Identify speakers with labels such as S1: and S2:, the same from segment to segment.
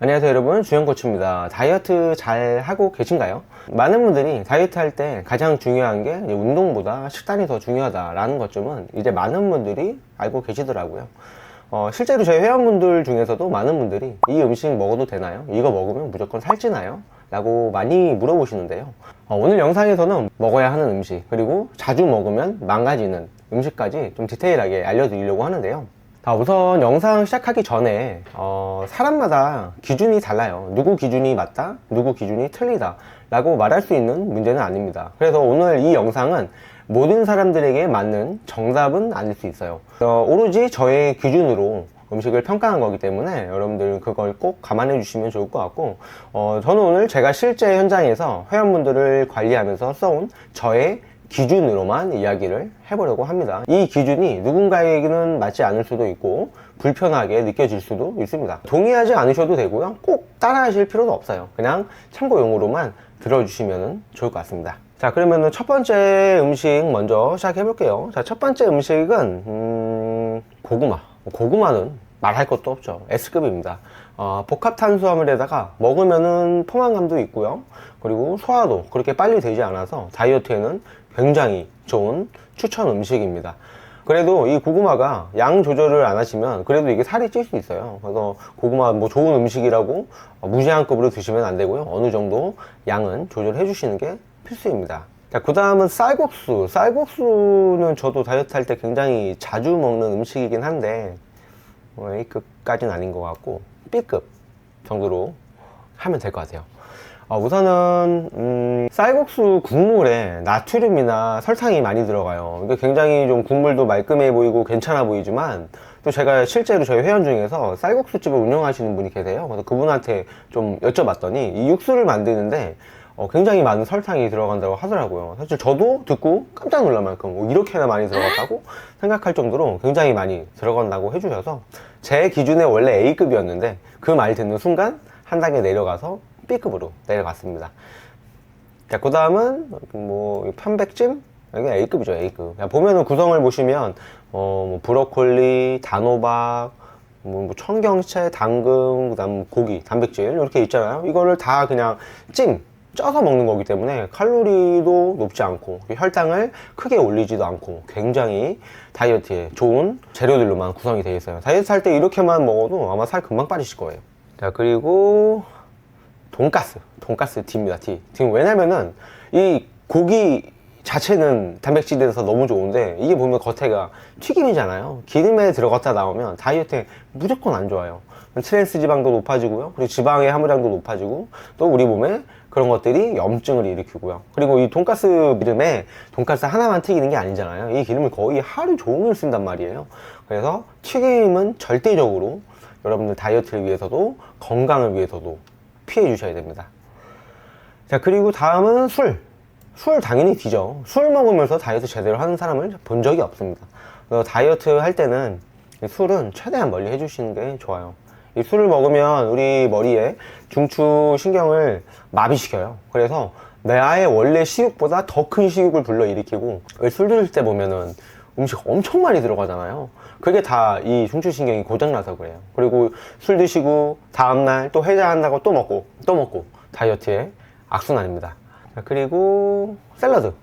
S1: 안녕하세요 여러분, 주영코치입니다. 다이어트 잘 하고 계신가요? 많은 분들이 다이어트 할 때 가장 중요한 게 운동보다 식단이 더 중요하다라는 것 점은 이제 많은 분들이 알고 계시더라고요. 실제로 저희 회원분들 중에서도 많은 분들이 이 음식 먹어도 되나요? 이거 먹으면 무조건 살찌나요? 라고 많이 물어보시는데요. 오늘 영상에서는 먹어야 하는 음식, 그리고 자주 먹으면 망가지는 음식까지 좀 디테일하게 알려드리려고 하는데요. 우선 영상 시작하기 전에 사람마다 기준이 달라요. 누구 기준이 맞다, 누구 기준이 틀리다 라고 말할 수 있는 문제는 아닙니다. 그래서 오늘 이 영상은 모든 사람들에게 맞는 정답은 아닐 수 있어요. 오로지 저의 기준으로 음식을 평가한 거기 때문에 여러분들 그걸 꼭 감안해 주시면 좋을 것 같고, 저는 오늘 제가 실제 현장에서 회원분들을 관리하면서 써온 저의 기준으로만 이야기를 해보려고 합니다. 이 기준이 누군가에게는 맞지 않을 수도 있고 불편하게 느껴질 수도 있습니다. 동의하지 않으셔도 되고요, 꼭 따라 하실 필요도 없어요. 그냥 참고용으로만 들어주시면 좋을 것 같습니다. 자, 그러면 첫 번째 음식 먼저 시작해 볼게요. 자, 첫 번째 음식은 고구마. 고구마는 말할 것도 없죠. S급입니다. 복합 탄수화물에다가 먹으면은 포만감도 있고요, 그리고 소화도 그렇게 빨리 되지 않아서 다이어트에는 굉장히 좋은 추천 음식입니다. 그래도 이 고구마가 양 조절을 안 하시면 그래도 이게 살이 찔 수 있어요. 그래서 고구마 뭐 좋은 음식이라고 무제한급으로 드시면 안 되고요, 어느 정도 양은 조절해 주시는 게 필수입니다. 자, 그 다음은 쌀국수. 쌀국수는 저도 다이어트 할 때 굉장히 자주 먹는 음식이긴 한데 A급까지는 아닌 것 같고 B급 정도로 하면 될 것 같아요. 우선은 쌀국수 국물에 나트륨이나 설탕이 많이 들어가요. 이게 굉장히 좀 국물도 말끔해 보이고 괜찮아 보이지만, 또 제가 실제로 저희 회원 중에서 쌀국수집을 운영하시는 분이 계세요. 그래서 그분한테 좀 여쭤봤더니 이 육수를 만드는데 굉장히 많은 설탕이 들어간다고 하더라고요. 사실 저도 듣고 깜짝 놀랄 만큼 이렇게나 많이 들어갔다고 생각할 정도로 굉장히 많이 들어간다고 해주셔서, 제 기준에 원래 A급이었는데 그 말 듣는 순간 한 단계 내려가서 B급으로 내려갔습니다. 자, 그 다음은 뭐 편백찜, 이게 A급이죠. A급. 보면은 구성을 보시면 뭐 브로콜리, 단호박, 뭐 청경채, 당근, 그 다음 고기, 단백질 이렇게 있잖아요. 이거를 다 그냥 쪄서 먹는 거기 때문에 칼로리도 높지 않고 혈당을 크게 올리지도 않고 굉장히 다이어트에 좋은 재료들로만 구성이 되어 있어요. 다이어트 할 때 이렇게만 먹어도 아마 살 금방 빠지실 거예요. 자, 그리고 돈가스 D입니다. D. 왜냐면은 이 고기 자체는 단백질에서 너무 좋은데 이게 보면 겉에가 튀김이잖아요. 기름에 들어갔다 나오면 다이어트에 무조건 안 좋아요. 트랜스 지방도 높아지고요, 그리고 지방의 함유량도 높아지고, 또 우리 몸에 그런 것들이 염증을 일으키고요. 그리고 이 돈가스 기름에 돈가스 하나만 튀기는 게 아니잖아요. 이 기름을 거의 하루 종일 쓴단 말이에요. 그래서 튀김은 절대적으로 여러분들 다이어트를 위해서도 건강을 위해서도 피해 주셔야 됩니다. 자, 그리고 다음은 술 당연히 D죠. 술 먹으면서 다이어트 제대로 하는 사람을 본 적이 없습니다. 그래서 다이어트 할 때는 술은 최대한 멀리 해주시는 게 좋아요. 이 술을 먹으면 우리 머리에 중추 신경을 마비시켜요. 그래서 나의 원래 식욕보다 더 큰 식욕을 불러일으키고, 술 드실 때 보면은 음식 엄청 많이 들어가잖아요. 그게 다 이 중추신경이 고장나서 그래요. 그리고 술 드시고 다음날 또 해장한다고 또 먹고 다이어트의 악순환입니다. 그리고 샐러드.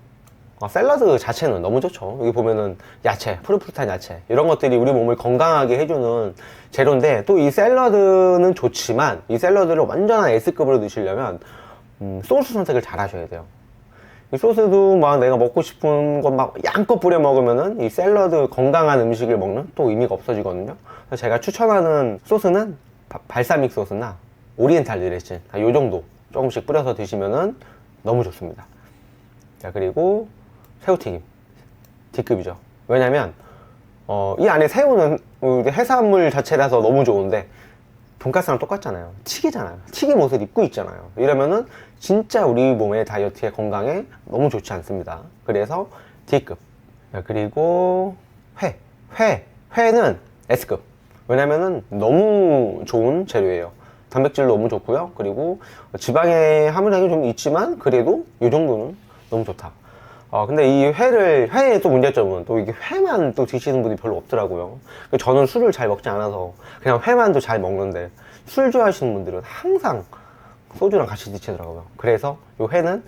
S1: 샐러드 자체는 너무 좋죠. 여기 보면은 야채, 푸릇푸릇한 야채, 이런 것들이 우리 몸을 건강하게 해주는 재료인데, 또 이 샐러드는 좋지만 이 샐러드를 완전한 S급으로 드시려면 소스 선택을 잘 하셔야 돼요. 이 소스도 막 내가 먹고 싶은 것 막 양껏 뿌려 먹으면은 이 샐러드 건강한 음식을 먹는 또 의미가 없어지거든요. 그래서 제가 추천하는 소스는 발사믹 소스나 오리엔탈 드레싱, 요 정도 조금씩 뿌려서 드시면은 너무 좋습니다. 자, 그리고 새우튀김 D급이죠. 왜냐면 이 안에 새우는 해산물 자체라서 너무 좋은데 돈가스랑 똑같잖아요. 튀기잖아요. 튀김 옷을 입고 있잖아요. 이러면은 진짜 우리 몸의 다이어트에 건강에 너무 좋지 않습니다. 그래서 D급. 자, 그리고 회는 S급. 왜냐면은 너무 좋은 재료예요. 단백질 너무 좋고요, 그리고 지방의 함유량이 좀 있지만 그래도 이 정도는 너무 좋다. 근데 이 회의 또 문제점은 또 이게 회만 또 드시는 분이 별로 없더라고요. 저는 술을 잘 먹지 않아서 그냥 회만 도 잘 먹는데, 술 좋아하시는 분들은 항상 소주랑 같이 드시더라고요. 그래서 요 회는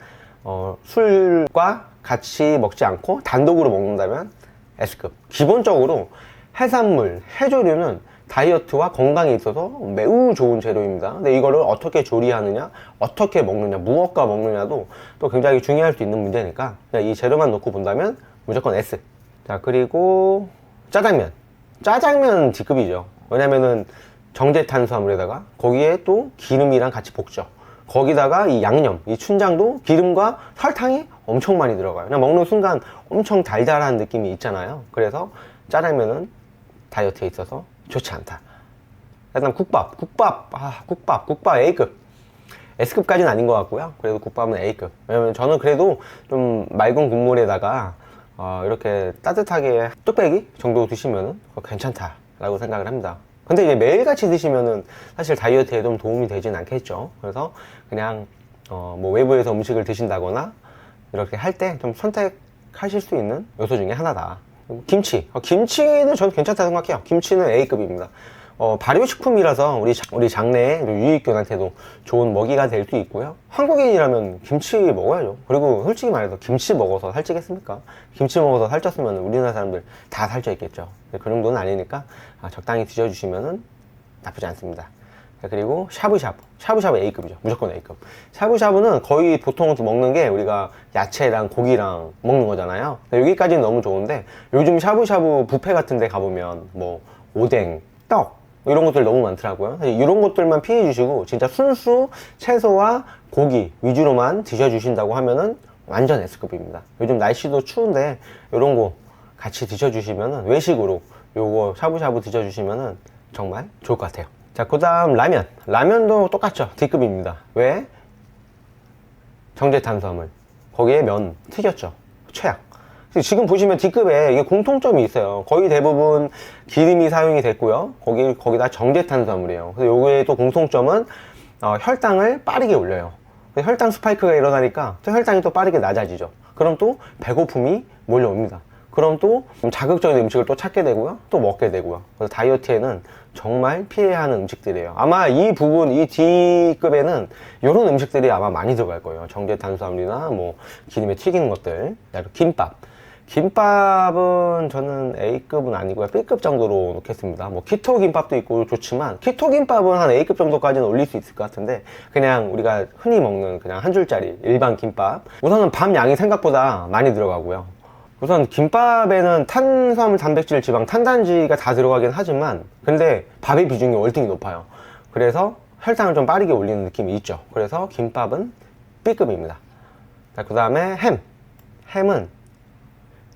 S1: 술과 같이 먹지 않고 단독으로 먹는다면 S급. 기본적으로 해산물, 해조류는 다이어트와 건강에 있어서 매우 좋은 재료입니다. 근데 이거를 어떻게 조리하느냐, 어떻게 먹느냐, 무엇과 먹느냐도 또 굉장히 중요할 수 있는 문제니까 이 재료만 놓고 본다면 무조건 S. 자, 그리고 짜장면. 짜장면 D급이죠. 왜냐면은 정제 탄수화물에다가 거기에 또 기름이랑 같이 볶죠. 거기다가 이 양념, 이 춘장도 기름과 설탕이 엄청 많이 들어가요. 그냥 먹는 순간 엄청 달달한 느낌이 있잖아요. 그래서 짜장면은 다이어트에 있어서 좋지 않다. 그다음 국밥 A급. S급까지는 아닌 것 같고요. 그래도 국밥은 A급. 왜냐면 저는 그래도 좀 맑은 국물에다가 이렇게 따뜻하게 뚝배기 정도 드시면은 괜찮다라고 생각을 합니다. 근데 이제 매일같이 드시면은 사실 다이어트에 좀 도움이 되진 않겠죠. 그래서 그냥 뭐 외부에서 음식을 드신다거나 이렇게 할 때 좀 선택하실 수 있는 요소 중에 하나다. 김치. 김치는 저는 괜찮다 생각해요. 김치는 A급입니다. 발효식품이라서 우리 장래에 유익균한테도 좋은 먹이가 될 수 있고요. 한국인이라면 김치 먹어야죠. 그리고 솔직히 말해서 김치 먹어서 살찌겠습니까? 김치 먹어서 살쪘으면 우리나라 사람들 다 살쪄 있겠죠. 그 정도는 아니니까 적당히 드셔주시면 나쁘지 않습니다. 그리고 샤브샤브 A급이죠. 무조건 A급. 샤브샤브는 거의 보통 먹는 게 우리가 야채랑 고기랑 먹는 거잖아요. 여기까지는 너무 좋은데 요즘 샤브샤브 뷔페 같은 데 가보면 뭐 오뎅, 떡 이런 것들 너무 많더라고요. 이런 것들만 피해 주시고 진짜 순수 채소와 고기 위주로만 드셔 주신다고 하면은 완전 S급입니다. 요즘 날씨도 추운데 이런 거 같이 드셔 주시면은 외식으로 요거 샤브샤브 드셔 주시면은 정말 좋을 것 같아요. 자, 그 다음 라면도 똑같죠. D급입니다. 왜? 정제 탄수화물. 거기에 면 튀겼죠. 최악. 지금 보시면 D급에 이게 공통점이 있어요. 거의 대부분 기름이 사용이 됐고요. 거기다 정제 탄수화물이에요. 그래서 요게 또 공통점은 혈당을 빠르게 올려요. 혈당 스파이크가 일어나니까 또 혈당이 또 빠르게 낮아지죠. 그럼 또 배고픔이 몰려옵니다. 그럼 또 자극적인 음식을 또 찾게 되고요. 또 먹게 되고요. 그래서 다이어트에는 정말 피해야 하는 음식들이에요. 아마 이 부분, 이 D급에는 이런 음식들이 아마 많이 들어갈 거예요. 정제 탄수화물이나 뭐 기름에 튀기는 것들. 김밥은 저는 A급은 아니고요. B급 정도로 놓겠습니다. 뭐 키토 김밥도 있고 좋지만 키토 김밥은 한 A급 정도까지는 올릴 수 있을 것 같은데 그냥 우리가 흔히 먹는 그냥 한 줄짜리 일반 김밥. 우선은 밥 양이 생각보다 많이 들어가고요. 우선 김밥에는 탄수화물, 단백질, 지방, 탄단지가 다 들어가긴 하지만 근데 밥의 비중이 월등히 높아요. 그래서 혈당을 좀 빠르게 올리는 느낌이 있죠. 그래서 김밥은 B급입니다. 자, 그 다음에 햄은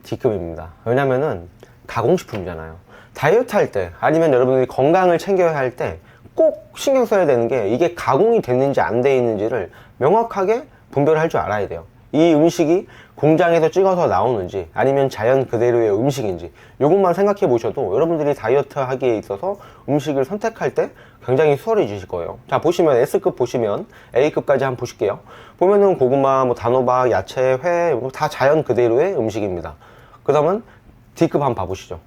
S1: D급입니다. 왜냐면은 가공식품이잖아요. 다이어트 할 때 아니면 여러분들이 건강을 챙겨야 할 때 꼭 신경 써야 되는 게 이게 가공이 됐는지 안 돼 있는지를 명확하게 분별할 줄 알아야 돼요. 이 음식이 공장에서 찍어서 나오는지 아니면 자연 그대로의 음식인지 이것만 생각해 보셔도 여러분들이 다이어트 하기에 있어서 음식을 선택할 때 굉장히 수월해지실 거예요. 자, 보시면 S급 보시면 A급까지 한번 보실게요. 보면은 고구마, 뭐 단호박, 야채, 회 다 자연 그대로의 음식입니다. 그 다음은 D급 한번 봐보시죠.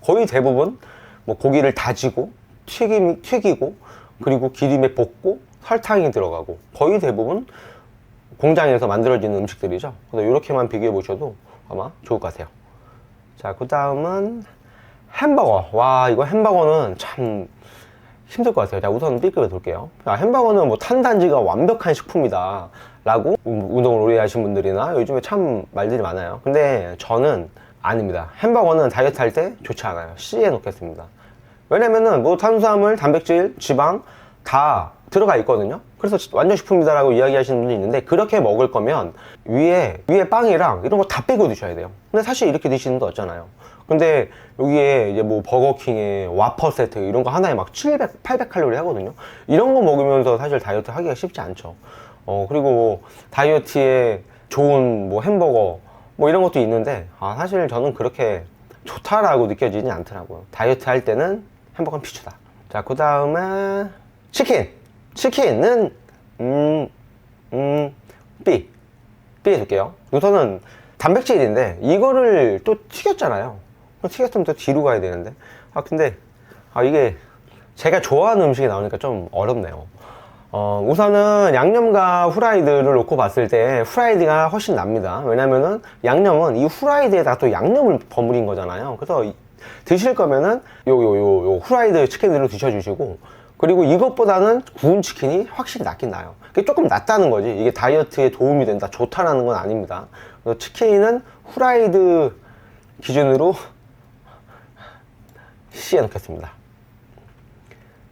S1: 거의 대부분 뭐 고기를 다지고 튀기고 그리고 기름에 볶고 설탕이 들어가고 거의 대부분 공장에서 만들어지는 음식들이죠. 그래서 이렇게만 비교해 보셔도 아마 좋을 것 같아요. 자, 그 다음은 햄버거. 와, 이거 햄버거는 참 힘들 것 같아요. 자, 우선 B급에 돌게요. 햄버거는 뭐 탄단지가 완벽한 식품이다 라고 운동을 오래 하신 분들이나 요즘에 참 말들이 많아요. 근데 저는 아닙니다. 햄버거는 다이어트 할 때 좋지 않아요. C에 놓겠습니다. 왜냐면은 뭐 탄수화물, 단백질, 지방 다 들어가 있거든요. 그래서 완전 식품이다라고 이야기하시는 분들이 있는데 그렇게 먹을 거면 위에 빵이랑 이런 거 다 빼고 드셔야 돼요. 근데 사실 이렇게 드시는 거 없잖아요. 근데 여기에 이제 뭐 버거킹에 와퍼 세트 이런 거 하나에 막 700, 800칼로리 하거든요. 이런 거 먹으면서 사실 다이어트 하기가 쉽지 않죠. 그리고 뭐 다이어트에 좋은 뭐 햄버거 뭐 이런 것도 있는데 사실 저는 그렇게 좋다라고 느껴지지 않더라고요. 다이어트 할 때는 햄버거는 필수다. 자, 그 다음에 치킨은 B에 줄게요. 우선은 단백질인데 이거를 또 튀겼잖아요. 튀겼으면 또 뒤로 가야 되는데 근데 이게 제가 좋아하는 음식이 나오니까 좀 어렵네요. 우선은 양념과 후라이드를 놓고 봤을 때 후라이드가 훨씬 납니다. 왜냐면은 양념은 이 후라이드에다 또 양념을 버무린 거잖아요. 그래서 드실 거면은 요 후라이드 치킨으로 드셔주시고, 그리고 이것보다는 구운 치킨이 확실히 낫긴 나요. 그게 조금 낫다는 거지, 이게 다이어트에 도움이 된다, 좋다라는 건 아닙니다. 그래서 치킨은 후라이드 기준으로 C에 넣겠습니다.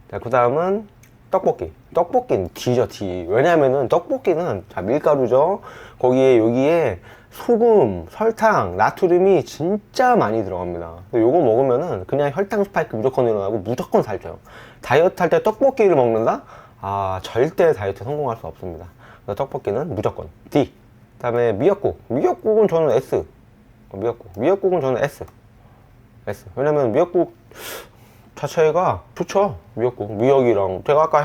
S1: 자, 그 다음은 떡볶이. 떡볶이는 D죠, D. 왜냐면은 떡볶이는, 자, 밀가루죠. 거기에, 여기에 소금, 설탕, 나트륨이 진짜 많이 들어갑니다. 요거 먹으면은 그냥 혈당 스파이크 무조건 일어나고 무조건 살쪄요. 다이어트 할 때 떡볶이를 먹는다? 아, 절대 다이어트 성공할 수 없습니다. 그래서 떡볶이는 무조건 D. 그 다음에 미역국. 미역국은 저는 S. 미역국은 저는 S. 왜냐면 미역국 자체가 좋죠. 미역국, 미역이랑, 제가 아까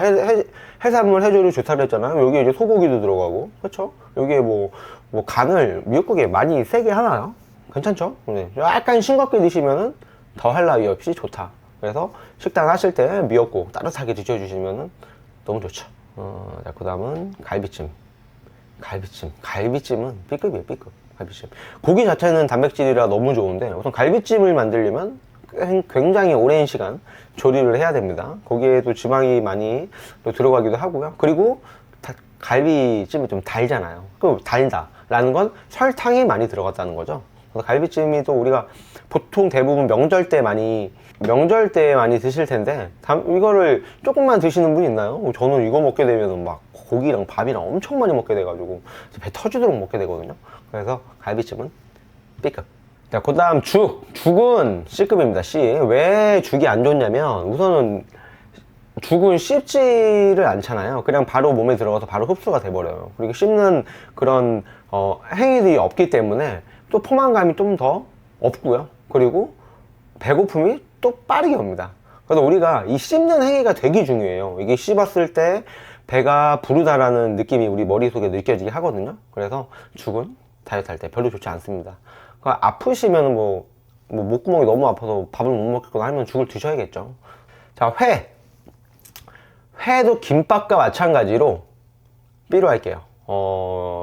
S1: 해산물 해조류 좋다고 했잖아요. 여기에 이제 소고기도 들어가고, 그렇죠? 여기에 뭐 간을 미역국에 많이 세게 하나요? 괜찮죠? 네. 약간 싱겁게 드시면은 더 할 나위 없이 좋다. 그래서 식단 하실 때 미역국 따뜻하게 드셔주시면은 너무 좋죠. 자, 그 다음은 갈비찜. 갈비찜은 B급이에요, B급. 갈비찜. 고기 자체는 단백질이라 너무 좋은데, 우선 갈비찜을 만들려면 굉장히 오랜 시간 조리를 해야 됩니다. 거기에도 지방이 많이 또 들어가기도 하고요. 그리고 갈비찜이 좀 달잖아요. 그 달다라는 건 설탕이 많이 들어갔다는 거죠. 그래서 갈비찜이 또 우리가 보통 대부분 명절 때 많이 드실 텐데, 이거를 조금만 드시는 분 있나요? 저는 이거 먹게 되면 막 고기랑 밥이랑 엄청 많이 먹게 돼가지고 배 터지도록 먹게 되거든요. 그래서 갈비찜은 B급. 자, 그 다음 죽은 C급입니다. C. 왜 죽이 안 좋냐면, 우선은 죽은 씹지를 않잖아요. 그냥 바로 몸에 들어가서 바로 흡수가 돼버려요. 그리고 씹는 그런 행위들이 없기 때문에 또 포만감이 좀 더 없고요. 그리고 배고픔이 또 빠르게 옵니다. 그래서 우리가 이 씹는 행위가 되게 중요해요. 이게 씹었을 때 배가 부르다라는 느낌이 우리 머릿속에 느껴지게 하거든요. 그래서 죽은 다이어트 할 때 별로 좋지 않습니다. 아프시면 목구멍이 너무 아파서 밥을 못 먹겠거나 하면 죽을 드셔야겠죠. 자, 회도 김밥과 마찬가지로 B로 할게요.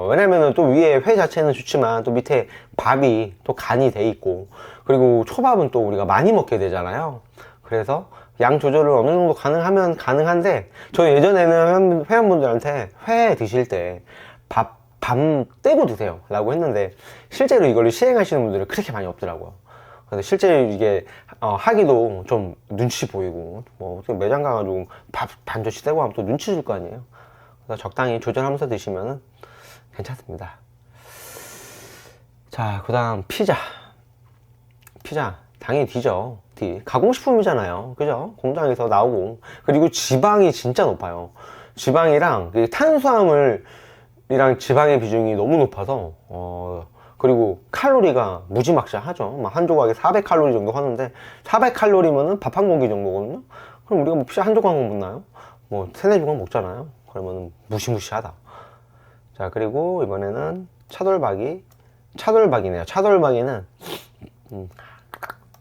S1: 왜냐면은 또 위에 회 자체는 좋지만 또 밑에 밥이 또 간이 돼 있고, 그리고 초밥은 또 우리가 많이 먹게 되잖아요. 그래서 양 조절을 어느 정도 가능하면 가능한데, 저 예전에는 회원분들한테 회 드실 때 밤 떼고 드세요 라고 했는데, 실제로 이걸 시행하시는 분들은 그렇게 많이 없더라고요. 그래서 실제 이게 하기도 좀 눈치 보이고, 매장 가가지고 밥 반조씩 떼고 하면 또 눈치 줄 거 아니에요. 그래서 적당히 조절하면서 드시면은 괜찮습니다. 자, 그 다음 피자 당연히 D죠. D. 가공식품이잖아요, 그죠? 공장에서 나오고, 그리고 지방이 진짜 높아요. 지방이랑 탄수화물 이랑 지방의 비중이 너무 높아서, 그리고 칼로리가 무지막지하죠. 한 조각에 400칼로리 정도 하는데, 400칼로리면은 밥 한 공기 정도거든요. 그럼 우리가 뭐 피자 한 조각만 먹나요? 뭐 3-4조각 먹잖아요. 그러면은 무시무시하다. 자, 그리고 이번에는 차돌박이네요. 차돌박이는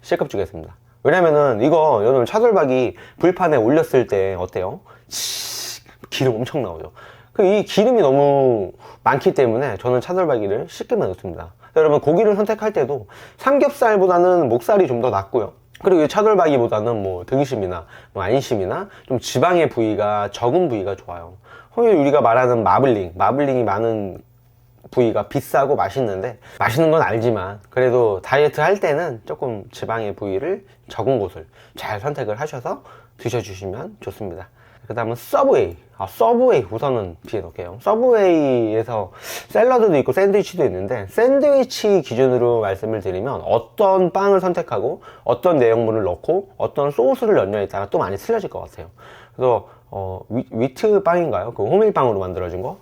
S1: C급 주겠습니다. 왜냐면은 여러분 차돌박이 불판에 올렸을 때 어때요? 기름 엄청 나오죠. 이 기름이 너무 많기 때문에 저는 차돌박이를 C급에 넣습니다. 여러분, 고기를 선택할 때도 삼겹살보다는 목살이 좀 더 낫고요. 그리고 이 차돌박이보다는 등심이나 안심이나 좀 지방의 부위가 적은 부위가 좋아요. 우리가 말하는 마블링이 많은 부위가 비싸고 맛있는데, 맛있는 건 알지만 그래도 다이어트 할 때는 조금 지방의 부위를 적은 곳을 잘 선택을 하셔서 드셔주시면 좋습니다. 그 다음은 서브웨이. 서브웨이 우선은 B에 넣을게요. 서브웨이에서 샐러드도 있고 샌드위치도 있는데, 샌드위치 기준으로 말씀을 드리면 어떤 빵을 선택하고 어떤 내용물을 넣고 어떤 소스를 넣느냐에 따라 또 많이 틀려질 것 같아요. 그래서 위트 빵인가요? 그 호밀빵으로 만들어진 거?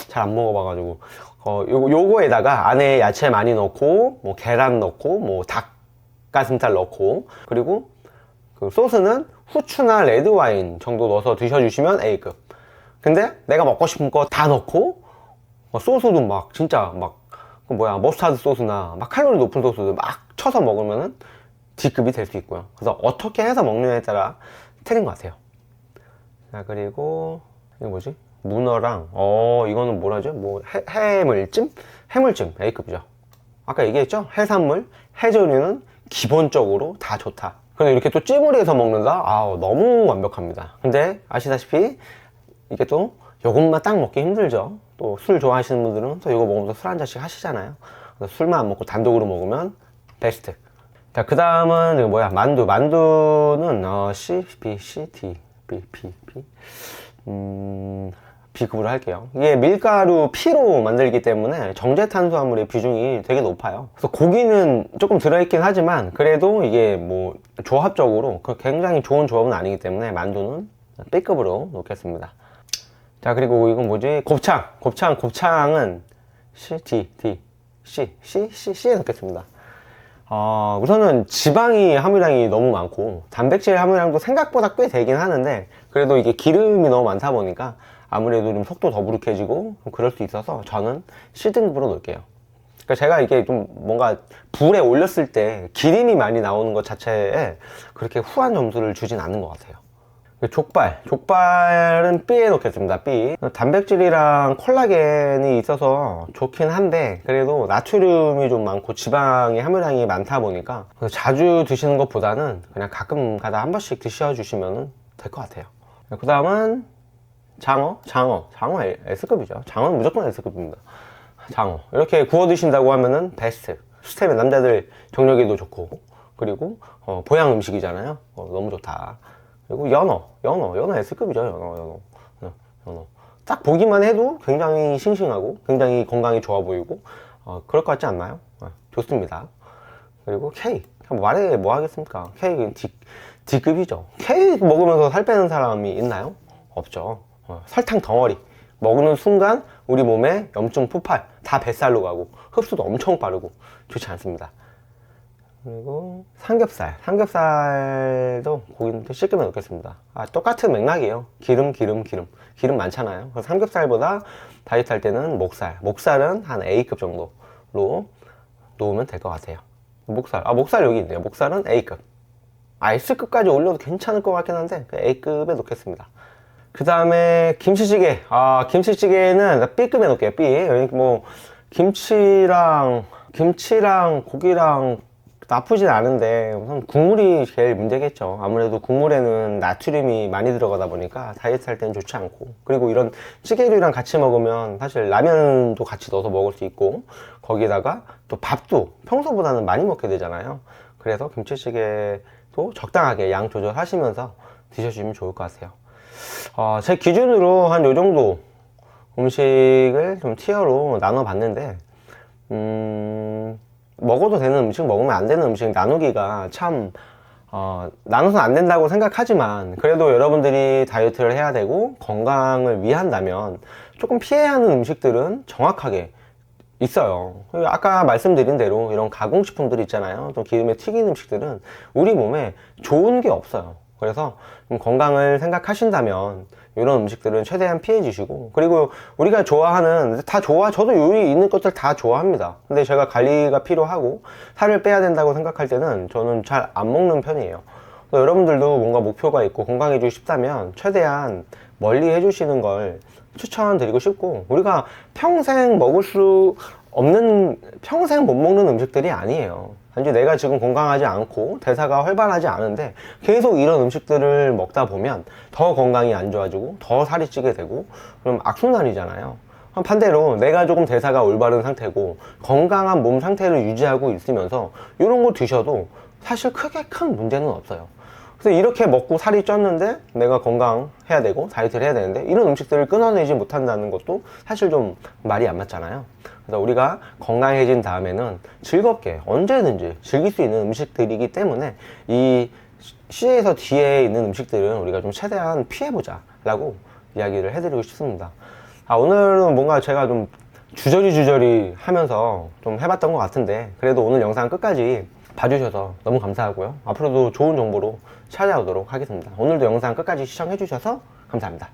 S1: 잘 안 먹어봐가지고 요거에다가 안에 야채 많이 넣고 계란 넣고 닭가슴살 넣고, 그리고 그 소스는 후추나 레드와인 정도 넣어서 드셔주시면 A급. 근데 내가 먹고 싶은 거 다 넣고 소스도 진짜 머스타드 소스나 칼로리 높은 소스도 막 쳐서 먹으면은 D급이 될 수 있고요. 그래서 어떻게 해서 먹느냐에 따라 틀린 것 같아요. 자, 그리고 이거 뭐지? 문어랑 이거는 뭐라죠? 뭐 해물찜? 해물찜 A급이죠. 아까 얘기했죠? 해산물, 해조류는 기본적으로 다 좋다. 근데 이렇게 또 찜을 해서 먹는다? 너무 완벽합니다. 근데 아시다시피 이게 또 요것만 딱 먹기 힘들죠. 또 술 좋아하시는 분들은 또 이거 먹으면서 술 한 잔씩 하시잖아요. 그래서 술만 안 먹고 단독으로 먹으면 베스트. 자, 그 다음은 이거 뭐야? 만두. 만두는 C, B, C, D, B, B, B. B급으로 할게요. 이게 밀가루 피로 만들기 때문에 정제 탄수화물의 비중이 되게 높아요. 그래서 고기는 조금 들어있긴 하지만 그래도 이게 뭐 조합적으로 굉장히 좋은 조합은 아니기 때문에 만두는 B급으로 놓겠습니다. 자, 그리고 이건 뭐지? 곱창은 C, D, D, C에 넣겠습니다. 우선은 지방이 함유량이 너무 많고 단백질 함유량도 생각보다 꽤 되긴 하는데 그래도 이게 기름이 너무 많다 보니까 아무래도 좀 속도 더부룩해지고 그럴 수 있어서 저는 C등급으로 놓을게요. 그러니까 제가 이게 좀 뭔가 불에 올렸을 때 기름이 많이 나오는 것 자체에 그렇게 후한 점수를 주진 않는 것 같아요. 족발은 B에 넣겠습니다. B. 단백질이랑 콜라겐이 있어서 좋긴 한데 그래도 나트륨이 좀 많고 지방의 함유량이 많다 보니까 자주 드시는 것보다는 그냥 가끔 가다 한 번씩 드셔주시면 될 것 같아요. 그 다음은 장어 S급이죠. 장어는 무조건 S급입니다. 장어 이렇게 구워 드신다고 하면은 베스트. 스테미 남자들 정력에도 좋고 그리고 보양 음식이잖아요. 너무 좋다. 그리고 연어 S급이죠. 연어 딱 보기만 해도 굉장히 싱싱하고 굉장히 건강이 좋아 보이고 그럴 것 같지 않나요? 좋습니다. 그리고 케이크 말해 뭐 하겠습니까? 케이크는 D급이죠. 케이크 먹으면서 살 빼는 사람이 있나요? 없죠. 설탕 덩어리 먹는 순간 우리 몸에 염증 폭발 다 뱃살로 가고 흡수도 엄청 빠르고 좋지 않습니다. 그리고 삼겹살도 고기는 또 C급에 넣겠습니다. 똑같은 맥락이에요. 기름 많잖아요. 그래서 삼겹살보다 다이어트 할 때는 목살은 한 A급 정도로 놓으면 될 것 같아요. 목살 여기 있네요. 목살은 A급. S급까지 올려도 괜찮을 것 같긴 한데 A급에 놓겠습니다. 그 다음에 김치찌개. 김치찌개는 B급에 놓을게요. B. 뭐 김치랑 고기랑 나쁘진 않은데 우선 국물이 제일 문제겠죠. 아무래도 국물에는 나트륨이 많이 들어가다 보니까 다이어트 할 때는 좋지 않고 그리고 이런 찌개류랑 같이 먹으면 사실 라면도 같이 넣어서 먹을 수 있고 거기다가 또 밥도 평소보다는 많이 먹게 되잖아요. 그래서 김치찌개도 적당하게 양 조절하시면서 드셔주시면 좋을 것 같아요. 제 기준으로 한 요 정도 음식을 좀 티어로 나눠 봤는데 먹어도 되는 음식, 먹으면 안 되는 음식 나누기가 참 나눠서 안 된다고 생각하지만 그래도 여러분들이 다이어트를 해야 되고 건강을 위한다면 조금 피해야 하는 음식들은 정확하게 있어요. 아까 말씀드린 대로 이런 가공식품들 있잖아요. 또 기름에 튀긴 음식들은 우리 몸에 좋은 게 없어요. 그래서 좀 건강을 생각하신다면 이런 음식들은 최대한 피해 주시고 그리고 우리가 좋아하는 저도 요리 있는 것들 다 좋아합니다. 근데 제가 관리가 필요하고 살을 빼야 된다고 생각할 때는 저는 잘 안 먹는 편이에요. 여러분들도 뭔가 목표가 있고 건강해지고 싶다면 최대한 멀리 해주시는 걸 추천드리고 싶고 우리가 평생 먹을 수 없는 평생 못 먹는 음식들이 아니에요. 단지 내가 지금 건강하지 않고 대사가 활발하지 않은데 계속 이런 음식들을 먹다 보면 더 건강이 안 좋아지고 더 살이 찌게 되고 그럼 악순환이잖아요. 반대로 내가 조금 대사가 올바른 상태고 건강한 몸 상태를 유지하고 있으면서 이런 거 드셔도 사실 크게 큰 문제는 없어요. 그래서 이렇게 먹고 살이 쪘는데 내가 건강해야 되고 다이어트를 해야 되는데 이런 음식들을 끊어내지 못한다는 것도 사실 좀 말이 안 맞잖아요. 그래서 우리가 건강해진 다음에는 즐겁게 언제든지 즐길 수 있는 음식들이기 때문에 이 C에서 D에 있는 음식들은 우리가 좀 최대한 피해보자 라고 이야기를 해드리고 싶습니다. 오늘은 뭔가 제가 좀 주저리 하면서 좀 해봤던 것 같은데 그래도 오늘 영상 끝까지 봐주셔서 너무 감사하고요. 앞으로도 좋은 정보로 찾아오도록 하겠습니다. 오늘도 영상 끝까지 시청해주셔서 감사합니다.